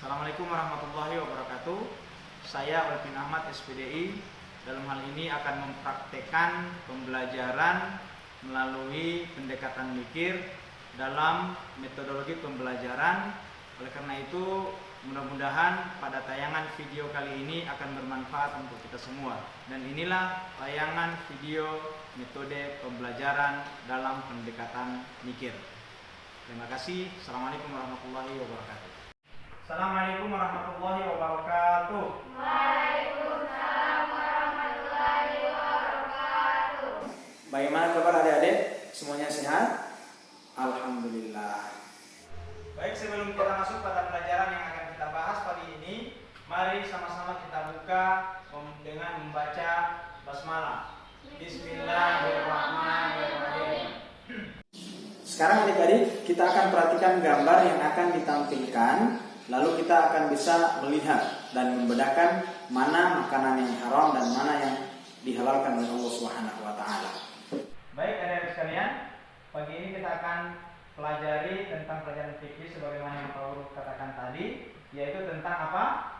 Assalamualaikum warahmatullahi wabarakatuh. Saya Alvin Ahmad SPDI. Dalam hal ini akan mempraktekkan pembelajaran melalui pendekatan mikir dalam metodologi pembelajaran. Oleh karena itu, mudah-mudahan pada tayangan video kali ini akan bermanfaat untuk kita semua. Dan inilah tayangan video metode pembelajaran dalam pendekatan mikir. Terima kasih. Assalamualaikum warahmatullahi wabarakatuh. Assalamualaikum warahmatullahi wabarakatuh. Waalaikumsalam warahmatullahi wabarakatuh. Bagaimana kabar adik-adik? Semuanya sehat? Alhamdulillah. Baik, sebelum kita masuk pada pelajaran yang akan kita bahas pagi ini, mari sama-sama kita buka dengan membaca basmalah. Bismillahirrahmanirrahim. Sekarang adik-adik, kita akan perhatikan gambar yang akan ditampilkan. Lalu kita akan bisa melihat dan membedakan mana makanan yang haram dan mana yang dihalalkan oleh Allah Subhanahu wa taala. Baik adik-adik sekalian, pagi ini kita akan pelajari tentang pelajaran fikih sebagaimana yang Pak Guru katakan tadi, yaitu tentang apa?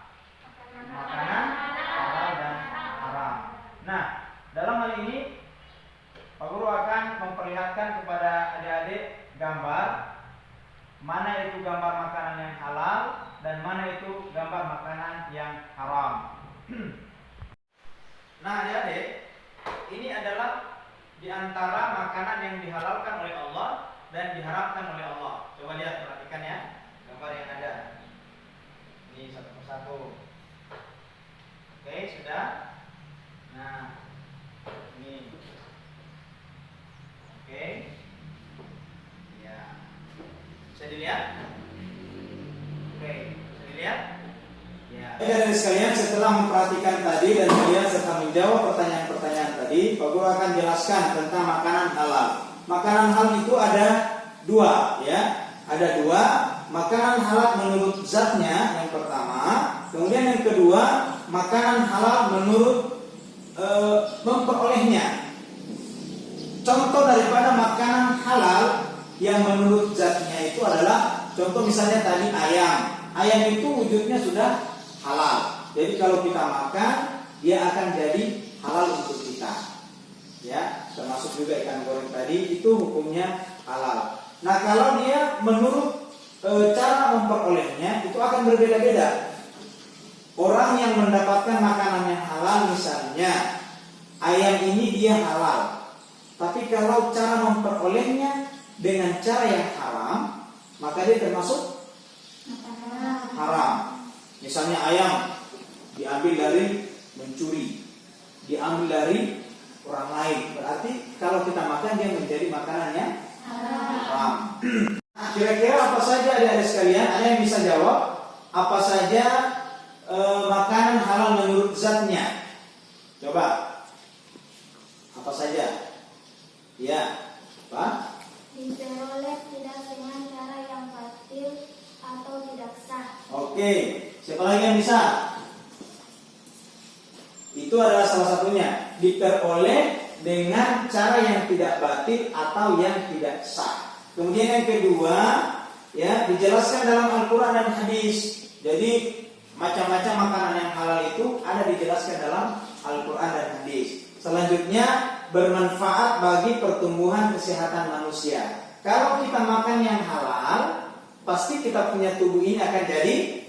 Makanan halal dan haram. Nah, dalam hal ini Pak Guru akan memperlihatkan kepada adik-adik gambar mana itu gambar makanan yang halal dan mana itu gambar makanan yang haram. Nah adik-adik, ini adalah diantara makanan yang dihalalkan oleh Allah dan diharamkan oleh Allah. Coba lihat, perhatikan ya gambar yang ada. Ini satu persatu. Oke, sudah. Nah, ini. Oke. Ya. Bisa dilihat? Oke, bisa dilihat? Ya. Adik-adik sekalian, setelah memperhatikan tadi dan melihat serta menjawab pertanyaan-pertanyaan tadi, Pak Guru akan jelaskan tentang makanan halal. Makanan halal itu ada dua, ya. Ada dua. Makanan halal menurut zatnya yang pertama, kemudian yang kedua, makanan halal menurut memperolehnya. Contoh daripada makanan halal yang menurut zatnya itu adalah, contoh misalnya tadi ayam. Ayam itu wujudnya sudah halal. Jadi kalau kita makan, dia akan jadi halal untuk kita. Ya, termasuk juga ikan goreng tadi itu hukumnya halal. Nah, kalau dia menurut cara memperolehnya itu akan berbeda-beda. Orang yang mendapatkan makanan yang halal misalnya ayam ini dia halal. Tapi kalau cara memperolehnya dengan cara yang haram, maka dia termasuk haram. Misalnya ayam diambil dari mencuri, diambil dari orang lain. Berarti kalau kita makan dia menjadi makanan yang haram. Nah, kira-kira apa saja adik-adik sekalian? Ada yang bisa jawab? Apa saja makanan halal menurut zatnya? Coba. Apa saja? Ya, Pak? Diperoleh tidak dengan cara yang batil atau tidak sah. Oke, siapa lagi yang bisa? Itu adalah salah satunya. Diperoleh dengan cara yang tidak batil atau yang tidak sah. Kemudian yang kedua, ya, dijelaskan dalam Al-Quran dan hadis. Jadi macam-macam makanan yang halal itu ada dijelaskan dalam Al-Quran dan hadis. Selanjutnya, bermanfaat bagi pertumbuhan kesehatan manusia. Kalau kita makan yang halal, pasti kita punya tubuh ini akan jadi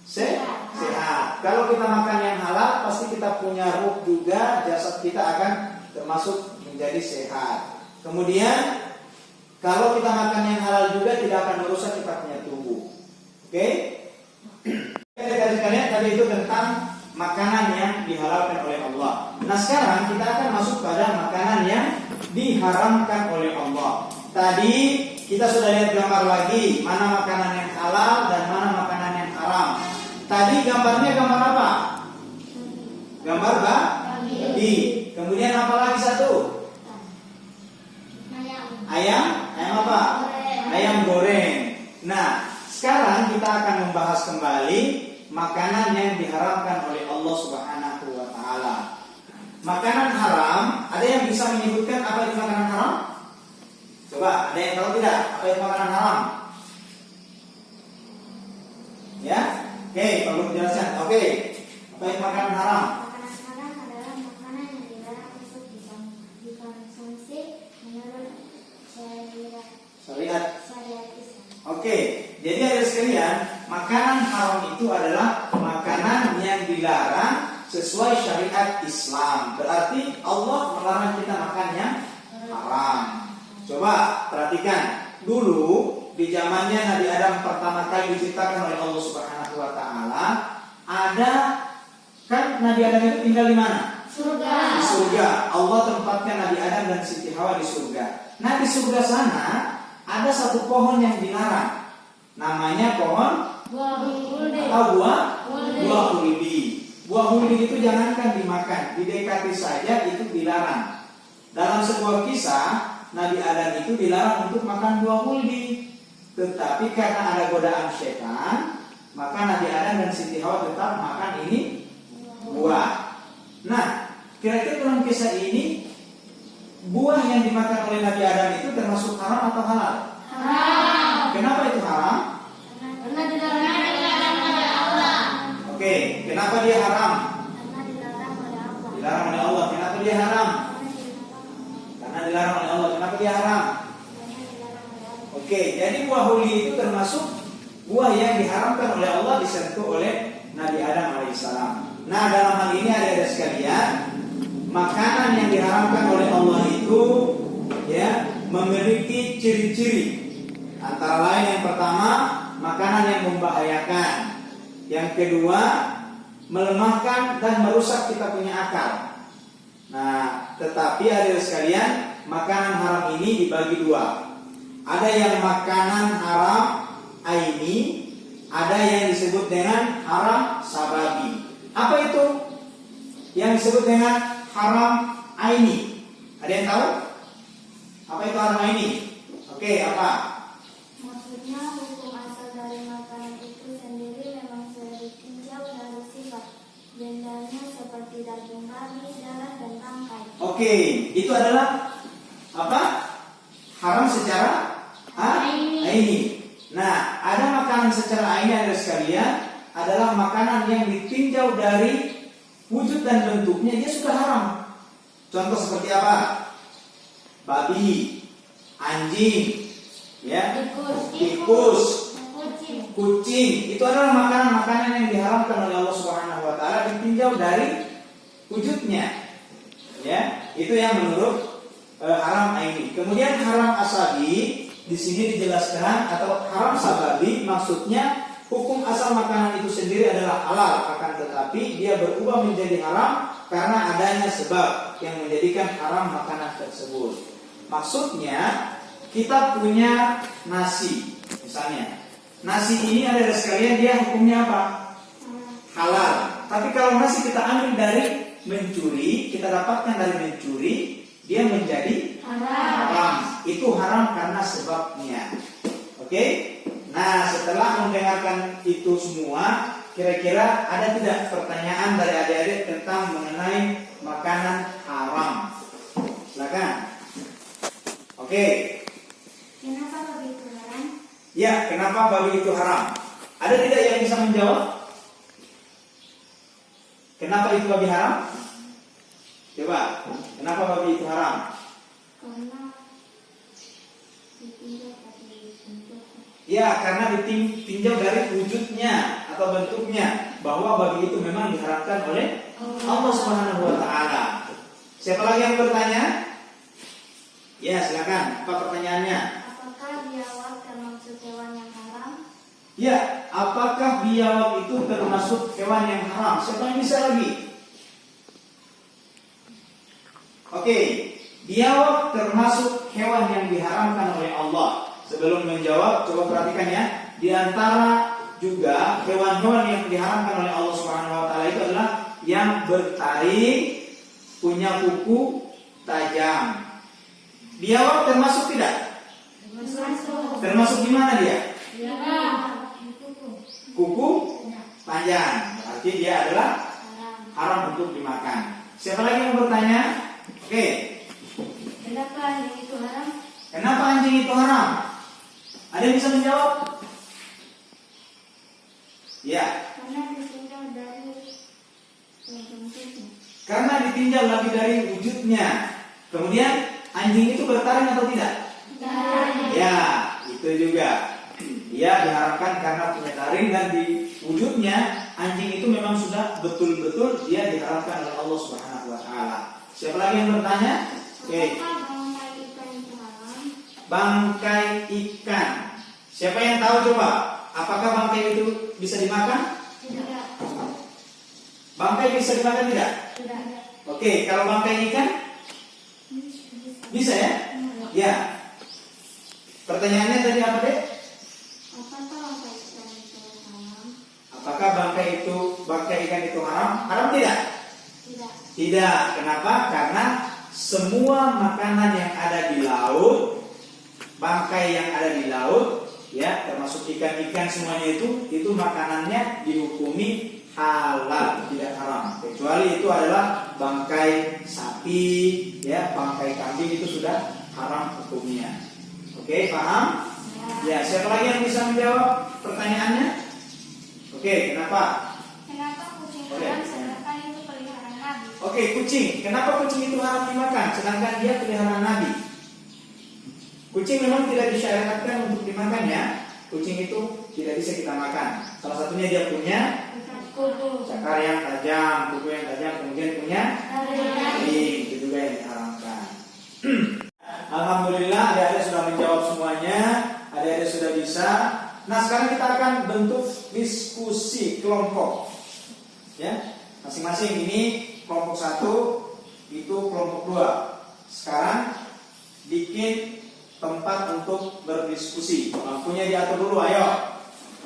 sehat. Kalau kita makan yang halal, pasti kita punya ruh juga, jasad kita akan termasuk menjadi sehat. Kemudian, kalau kita makan yang halal juga tidak akan merusak kita punya tubuh. Oke? Sekalian tadi itu tentang makanan yang dihalalkan oleh Allah. Nah, sekarang kita akan masuk pada makanan yang diharamkan oleh Allah. Tadi kita sudah lihat gambar lagi, mana makanan yang halal dan mana makanan yang haram. Tadi gambarnya gambar apa? Gambar babi. Kemudian apa lagi satu? Ayam. Ayam apa? Ayam goreng. Nah, sekarang kita akan membahas kembali makanan yang diharamkan oleh Allah Subhanahu wa taala. Makanan haram, ada yang bisa menyebutkan apa itu makanan haram? Coba, ada yang tahu tidak apa itu makanan haram? Ya? Oke, Pak Guru jelaskan. Oke, apa itu makanan haram? Makanan haram adalah makanan yang dilarang untuk dikonsumsi menurut Syariat. syariat Islam. Oke, jadi ada sekalian, makanan haram itu adalah makanan yang dilarang sesuai syariat Islam. Berarti Allah melarang kita makan yang haram. Coba perhatikan, dulu di zamannya Nabi Adam pertama kali diciptakan oleh Allah Subhanahu wa taala, ada kan Nabi Adam itu tinggal di mana? Surga. Di surga. Allah tempatkan Nabi Adam dan Siti Hawa di surga. Nah, di surga sana ada satu pohon yang dilarang. Namanya pohon Buah huldi. atau buah Huldi. huldi. Buah huldi itu jangankan dimakan, didekati saja itu dilarang. Dalam sebuah kisah, Nabi Adam itu dilarang untuk makan buah huldi. Tetapi karena ada godaan setan, maka Nabi Adam dan Siti Hawa tetap makan ini buah. Nah, kira-kira dalam kisah ini buah yang dimakan oleh Nabi Adam itu termasuk haram atau halal? Haram. Kenapa itu haram? Karena dilarang oleh Allah. Oke, kenapa dia haram? Karena dilarang oleh Allah. Dilarang oleh Allah. Kenapa dia haram? Karena dilarang oleh Allah. Kenapa dia haram? Oke, jadi buah huldi itu termasuk buah yang diharamkan oleh Allah disentuh oleh Nabi Adam alaihissalam. Nah, dalam hal ini ada sekalian, makanan yang diharamkan oleh Allah itu ya memiliki ciri-ciri. Antara lain yang pertama, makanan yang membahayakan. Yang kedua, melemahkan dan merusak kita punya akal. Nah, tetapi ada sekalian, makanan haram ini dibagi dua. Ada yang makanan haram aini, ada yang disebut dengan haram sababi. Apa itu yang disebut dengan haram aini? Ada yang tahu? Apa itu haram aini? Oke, apa? Maksudnya hukum asal dari makanan itu sendiri memang sudah ditinjau dari sifat bendanya seperti daging babi, darah, dan tangkai. Oke, itu adalah apa? Haram secara aini. Nah, ada makanan secara aini ada sekalian, adalah makanan yang ditinjau dari wujud dan bentuknya dia sudah haram. Contoh seperti apa? Babi, anjing, ya, tikus, kucing. Itu adalah makanan-makanan yang diharamkan oleh Allah Subhanahu wa taala ditinjau dari wujudnya. Ya, itu yang menurut haram aini. Kemudian haram asabi di sini dijelaskan atau haram sababi maksudnya hukum asal makanan itu sendiri adalah halal, akan tetapi dia berubah menjadi haram karena adanya sebab yang menjadikan haram makanan tersebut. Maksudnya kita punya nasi, misalnya nasi ini ada sekalian dia hukumnya apa? Halal. Tapi kalau nasi kita ambil dari mencuri, kita dapatkan dari mencuri, dia menjadi haram. Itu haram karena sebabnya. Oke? Nah, setelah mendengarkan itu semua, kira-kira ada tidak pertanyaan dari adik-adik tentang mengenai makanan haram? Silakan. Oke. Kenapa babi itu haram? Ya, kenapa babi itu haram? Ada tidak yang bisa menjawab? Kenapa itu babi haram? Coba, kenapa babi itu haram? Karena ditinjau dari bentuknya. Ya, karena ditinjau dari wujudnya atau bentuknya bahwa babi itu memang diharamkan oleh Allah Subhanahu wa taala. Siapa lagi yang bertanya? Ya, silakan. Apa pertanyaannya? Apakah biawak termasuk hewan yang haram? Ya, apakah biawak itu termasuk hewan yang haram? Siapa yang bisa lagi? Oke, biawak termasuk hewan yang diharamkan oleh Allah. Sebelum menjawab, coba perhatikan ya. Di antara juga hewan-hewan yang diharamkan oleh Allah Subhanahu wa taala itu adalah yang bertaring, punya kuku tajam. Biawak termasuk tidak? Termasuk. Termasuk di mana dia? Kuku. Kuku panjang. Berarti dia adalah Haram. haram untuk dimakan. Siapa lagi yang bertanya? Oke. Kenapa anjing itu haram? Kenapa anjing itu haram? Ada yang bisa menjawab? Ya, Karena ditinggal dari bentuknya. karena ditinjau lagi dari wujudnya. Kemudian anjing itu bertaring atau tidak? Tidak. Ya, itu juga. Dia diharapkan karena punya taring dan di wujudnya anjing itu memang sudah betul-betul dia diharapkan oleh Allah Subhanahu wa taala. Siapa lagi yang bertanya? Oke. Apakah bangkai ikan itu haram? Bangkai ikan. Siapa yang tahu coba? Apakah bangkai itu bisa dimakan? Tidak. Bangkai bisa dimakan tidak? Tidak. Oke, kalau bangkai ikan bisa ya? Ya. Pertanyaannya tadi apa, Dek? Apakah bangkai ikan itu haram? Apakah bangkai ikan itu haram? Haram tidak? Tidak. Tidak. Kenapa? Karena semua makanan yang ada di laut, bangkai yang ada di laut, ya, termasuk ikan-ikan semuanya itu makanannya dihukumi halal, tidak haram. Kecuali itu adalah bangkai sapi, ya, bangkai kambing itu sudah haram hukumnya. Oke, paham? Ya, siapa lagi yang bisa menjawab pertanyaannya? Oke, kenapa? Kenapa kucing Oke. haram sedangkan itu peliharaan Nabi? Oke, kucing. Kenapa kucing itu haram dimakan sedangkan dia peliharaan Nabi? Kucing memang tidak disyariatkan untuk dimakan ya. Kucing itu tidak bisa kita makan. Salah satunya dia punya Kuku. cakar yang tajam, kuku yang tajam, kemudian punya taring. Itu juga yang diharamkan. Alhamdulillah adik-adik sudah menjawab semuanya. Adik-adik sudah bisa. Nah, sekarang kita akan bentuk diskusi kelompok. Ya, masing-masing ini kelompok 1, itu kelompok 2. Sekarang bikin tempat untuk berdiskusi. Lampunya diatur dulu, ayo.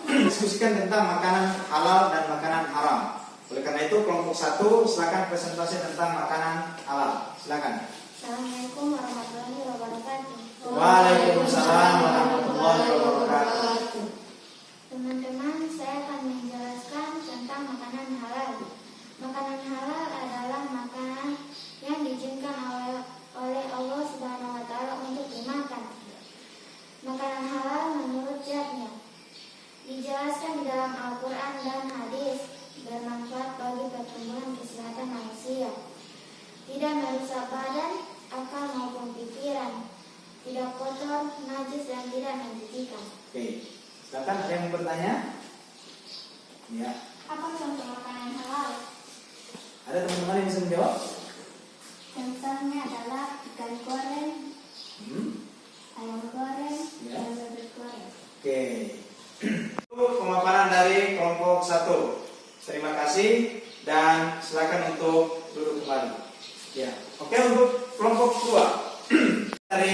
Diskusikan tentang makanan halal dan makanan haram. Oleh karena itu kelompok 1 silakan presentasi tentang makanan halal. Silakan. Assalamualaikum warahmatullahi wabarakatuh. Waalaikumsalam warahmatullahi wabarakatuh. Teman-teman, saya akan menjelaskan tentang makanan halal. Makanan halal adalah makanan yang diizinkan oleh Allah Subhanahu wa taala untuk dimakan. Makanan halal menurut zatnya dijelaskan di dalam Al-Qur'an dan hadis, bermanfaat bagi pertumbuhan kesehatan manusia, tidak merusak badan, akal maupun pikiran, tidak kotor, najis dan tidak menjijikan. Oke. Silakan ada yang bertanya? Ya. Apa contoh makanan halal? Ada teman-teman yang bisa menjawab? Contohnya adalah ikan goreng, Hmm? ayam goreng, Ya. dan bebek goreng. Oke. Itu pemaparan dari kelompok 1. Terima kasih dan silakan untuk duduk kembali. Ya. Oke, untuk kelompok 2. Dari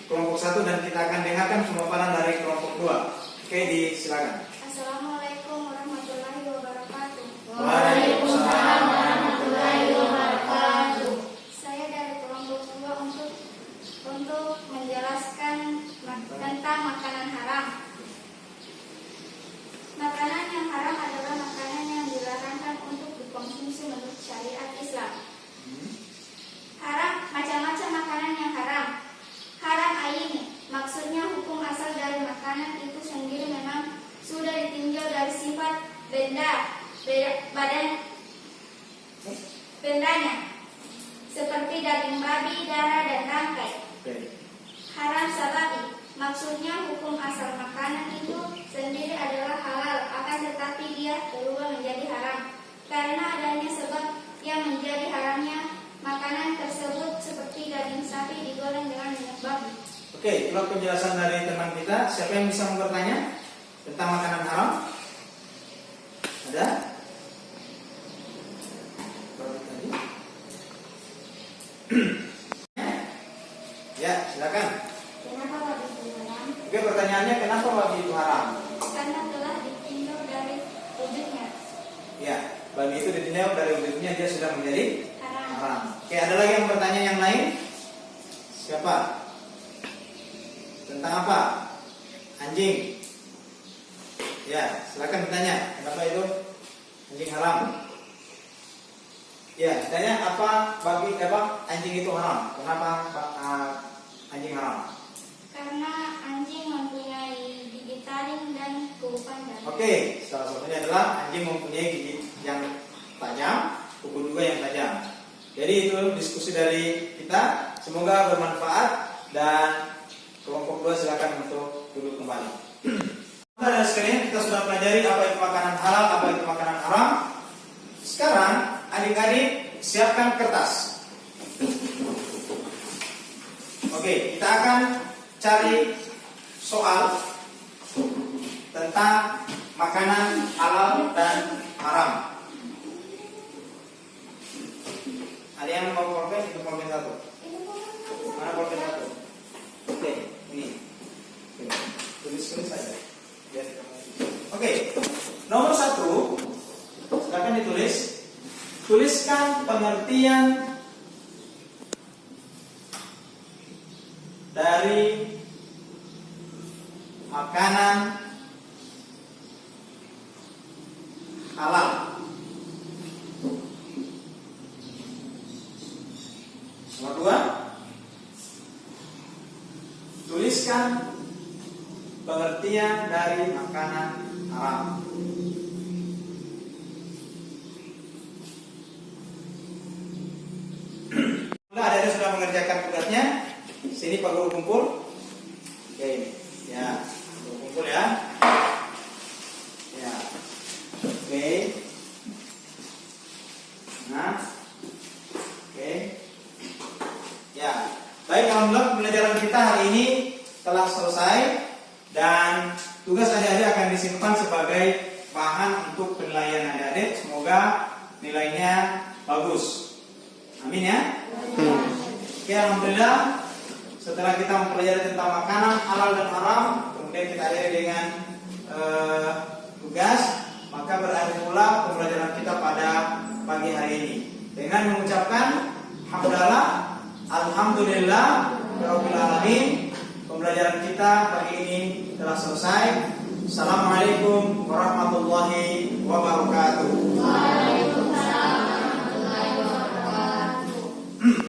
kelompok 1 dan kita akan dengarkan pemaparan dari kelompok 2. Oke, silakan. Assalamualaikum warahmatullahi wabarakatuh. Waalaikumsalam warahmatullahi wabarakatuh. Saya dari kelompok 2 untuk menjelaskan tentang makanan haram. Makanan yang haram adalah makanan yang dilarangkan untuk dikonsumsi menurut syariat Islam. Haram, macam-macam makanan yang haram. Haram ini maksudnya hukum asal dari makanan itu sendiri memang sudah ditinjau dari sifat bendanya, seperti daging babi, darah, dan tangkai. Oke. Haram sababi, maksudnya hukum asal makanan itu sendiri adalah halal, akan tetapi dia berubah menjadi haram karena adanya sebab yang menjadi haramnya makanan tersebut, seperti daging sapi digoreng dengan minyak babi. Oke, itulah penjelasan dari teman kita. Siapa yang bisa bertanya tentang makanan haram? Ada? Baru tadi. Ya, silakan. Kenapa babi itu haram? Oke, pertanyaannya kenapa babi itu haram? Karena telah ditinjau dari wujudnya Ya, babi itu ditinjau dari wujudnya dia sudah menjadi haram. haram. Oke, ada lagi yang bertanya yang lain? Siapa? Tentang apa? Anjing. Ya, silakan bertanya. Kenapa itu anjing haram? Ya, tanya apa anjing itu haram? Kenapa anjing haram? Karena anjing mempunyai gigi taring dan kuupan darah. Oke, salah satunya adalah anjing mempunyai gigi yang tajam, kuku juga yang tajam. Jadi itu diskusi dari kita. Semoga bermanfaat dan kelompok 2 silakan untuk duduk kembali. Saudara sekalian, kita sudah pelajari apa itu makanan halal, apa itu makanan haram. Sekarang adik-adik siapkan kertas. Oke, kita akan cari soal tentang makanan halal dan haram. Ada yang mau pulpen? Itu pulpen 1. Mana pulpen 1? Oke, ini. Tulis saja. Oke, nomor 1, silakan ditulis. Tuliskan pengertian dari makanan halal. Nomor 2, tuliskan pengertian dari makanan haram. Adik-adik sudah mengerjakan tugasnya. Sini Pak Guru kumpul. Oke, ya, Guru kumpul ya. Ya, oke. Nah, oke. Ya, baik, alhamdulillah pembelajaran kita hari ini telah selesai dan tugas adik-adik akan disimpan sebagai bahan untuk penilaian adik-adik. Semoga nilainya bagus. Amin ya. Oke, alhamdulillah setelah kita mempelajari tentang makanan halal dan haram, kemudian kita akhiri dengan tugas, maka berakhir pula pembelajaran kita pada pagi hari ini dengan mengucapkan hamdalah, alhamdulillah, rabbil alamin. Pembelajaran kita pagi ini telah selesai. Assalamualaikum warahmatullahi